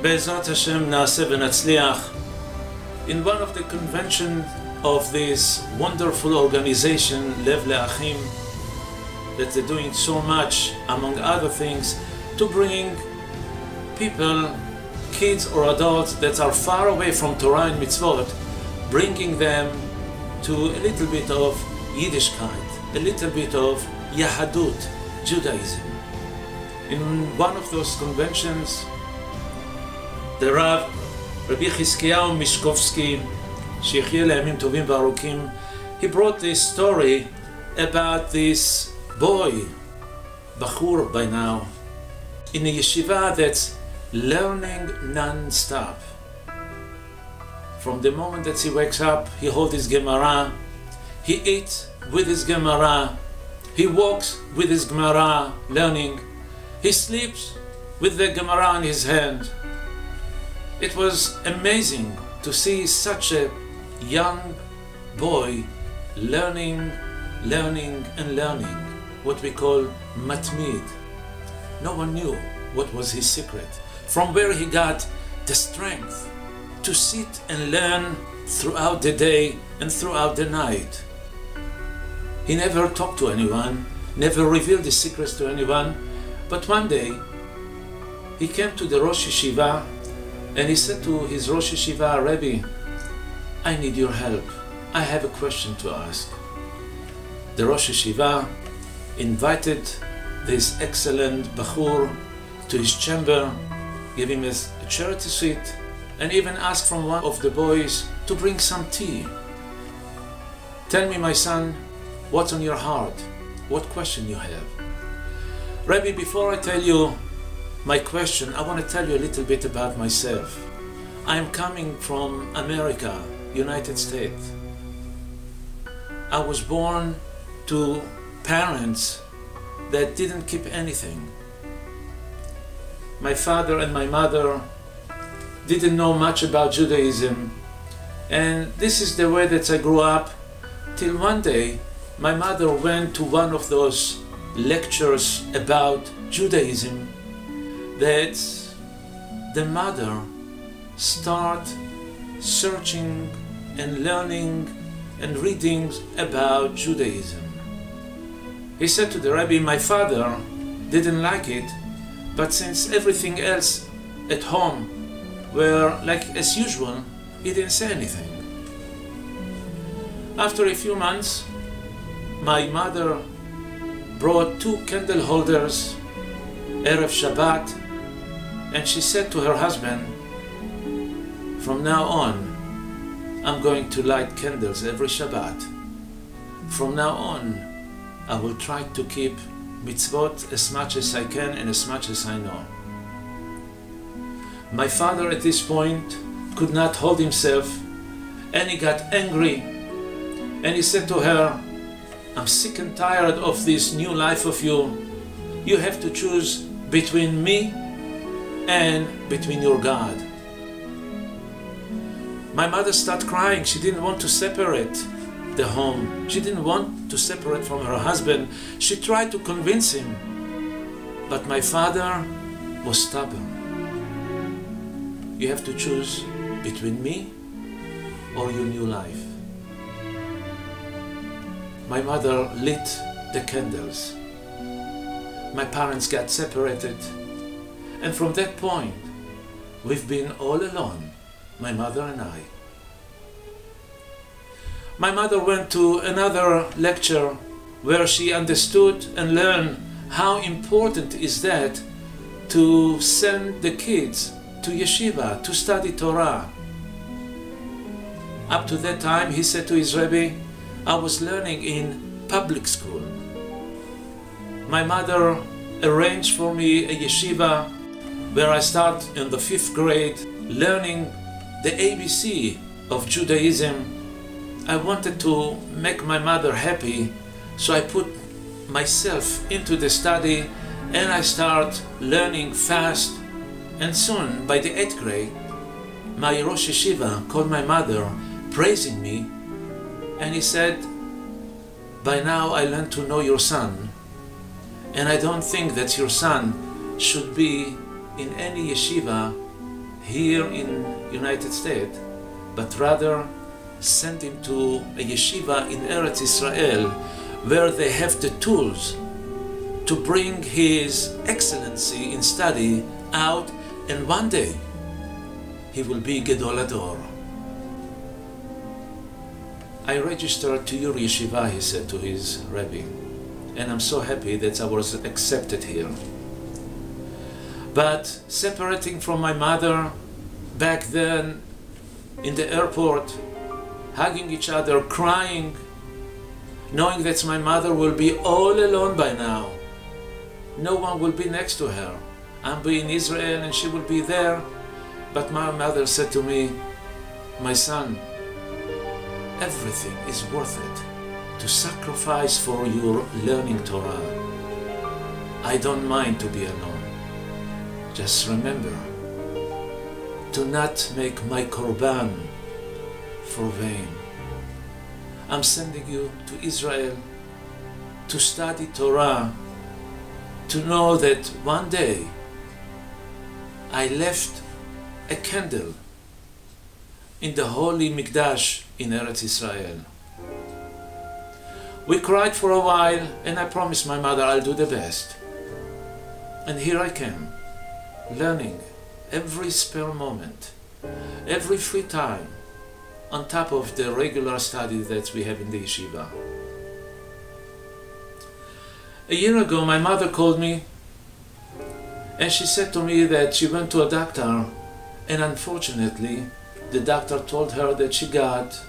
Be'ezrat Hashem na'aseh v'natzliach. In one of the conventions of this wonderful organization, Lev Le'achim, that they're doing so much, among other things, to bring people, kids or adults that are far away from Torah and mitzvot, bringing them to a little bit of Yiddishkeit, a little bit of Yahadut, Judaism. In one of those conventions, the Rabbi Chizkiyahu Mishkovsky, Sheyechiyeh Le'yamim Tovim V'Arukim, he brought this story about this boy, Bachur by now, in a yeshiva that's learning non-stop. From the moment that he wakes up, he holds his Gemara, he eats with his Gemara, he walks with his Gemara, learning, he sleeps with the Gemara in his hand. It was amazing to see such a young boy learning, and learning, what we call matmid. No one knew what was his secret, from where he got the strength to sit and learn throughout the day and throughout the night. He never talked to anyone, never revealed his secrets to anyone, but one day he came to the Rosh Yeshiva and he said to his Rosh Yeshiva, Rabbi, I need your help. I have a question to ask. The Rosh Yeshiva invited this excellent Bachur to his chamber, gave him a charity seat, and even asked from one of the boys to bring some tea. Tell me, my son, what's on your heart? What question you have? Rabbi, before I tell you my question, I want to tell you a little bit about myself. I am coming from America, United States. I was born to parents that didn't keep anything. My father and my mother didn't know much about Judaism, and this is the way that I grew up, till one day my mother went to one of those lectures about Judaism, that the mother start searching and learning and reading about Judaism. He said to the Rabbi, my father didn't like it, but since everything else at home were like as usual, he didn't say anything. After a few months, my mother brought 2 candle holders, Erev Shabbat, and she said to her husband, from now on, I'm going to light candles every Shabbat. From now on, I will try to keep mitzvot as much as I can and as much as I know. My father at this point could not hold himself, and he got angry, and he said to her, I'm sick and tired of this new life of you. You have to choose between me and between your God. My mother started crying. She didn't want to separate the home. She didn't want to separate from her husband. She tried to convince him, but my father was stubborn. You have to choose between me or your new life. My mother lit the candles. My parents got separated, and from that point we've been all alone, my mother and I. My mother went to another lecture where she understood and learned how important is that to send the kids to yeshiva to study Torah. Up to that time, he said to his Rabbi, I was learning in public school. My mother arranged for me a yeshiva where I start in the 5th grade learning the ABC of Judaism. I wanted to make my mother happy, so I put myself into the study and I start learning fast, and soon, by the 8th grade, my Rosh Yeshiva called my mother, praising me, and he said, by now I learned to know your son, and I don't think that your son should be in any yeshiva here in United States, but rather send him to a yeshiva in Eretz Israel, where they have the tools to bring his excellency in study out, and one day he will be Gedol Ador. I registered to your yeshiva, he said to his Rabbi, and I'm so happy that I was accepted here. But separating from my mother back then in the airport, hugging each other, crying, knowing that my mother will be all alone by now. No one will be next to her. I'll be in Israel and she will be there. But my mother said to me, my son, everything is worth it to sacrifice for your learning Torah. I don't mind to be alone. Just remember to not make my korban for vain. I'm sending you to Israel to study Torah, to know that one day I left a candle in the holy Mikdash in Eretz Israel. We cried for a while, and I promised my mother I'll do the best. And here I came, learning every spare moment, every free time, on top of the regular study that we have in the yeshiva. A year ago, my mother called me, and she said to me that she went to a doctor, and unfortunately, the doctor told her that she got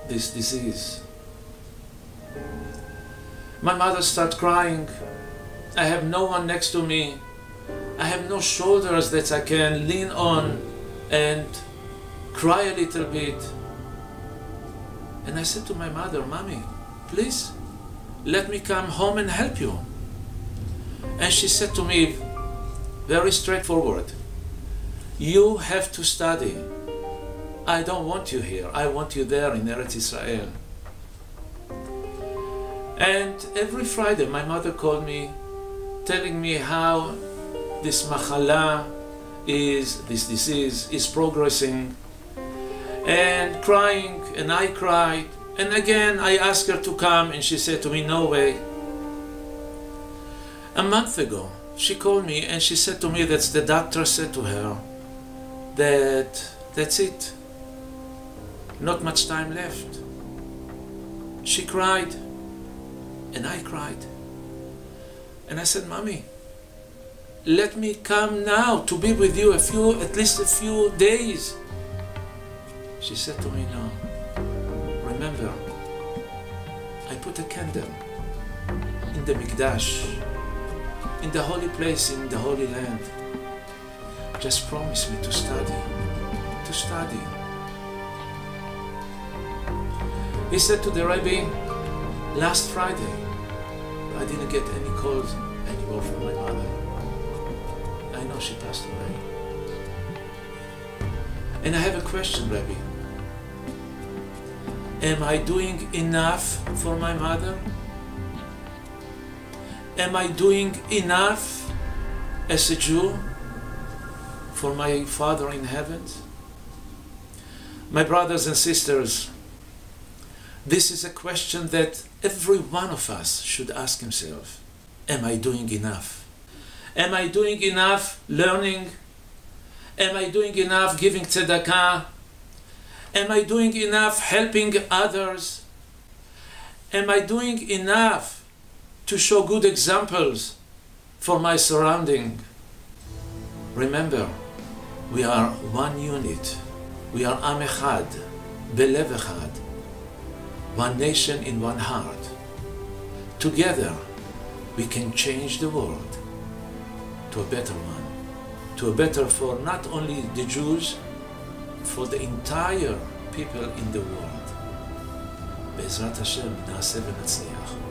this disease. My mother started crying. I have no one next to me. I have no shoulders that I can lean on and cry a little bit. And I said to my mother, Mommy, please, let me come home and help you. And she said to me, very straightforward, you have to study. I don't want you here. I want you there in Eretz Israel. And every Friday my mother called me, telling me how this machala this disease is progressing, and crying, and I cried. And again I asked her to come, and she said to me, no way. A month ago she called me and she said to me that the doctor said to her that that's it, not much time left. She cried and I cried, and I said, Mommy, let me come now to be with you at least a few days. She said to me, no, remember, I put a candle in the Mikdash, in the holy place, in the Holy Land. Just promise me to study, to study. He said to the Rabbi, last Friday, I didn't get any calls anymore from my mother. I know she passed away. And I have a question, Rabbi. Am I doing enough for my mother? Am I doing enough as a Jew for my Father in heaven? My brothers and sisters, this is a question that every one of us should ask himself. Am I doing enough? Am I doing enough learning? Am I doing enough giving tzedakah? Am I doing enough helping others? Am I doing enough to show good examples for my surrounding? Remember, we are one unit. We are Am Echad, Belev Echad, one nation in one heart. Together, we can change the world to a better one, to a better for not only the Jews, for the entire people in the world. Be'ezrat Hashem, na'aseh v'natzliach.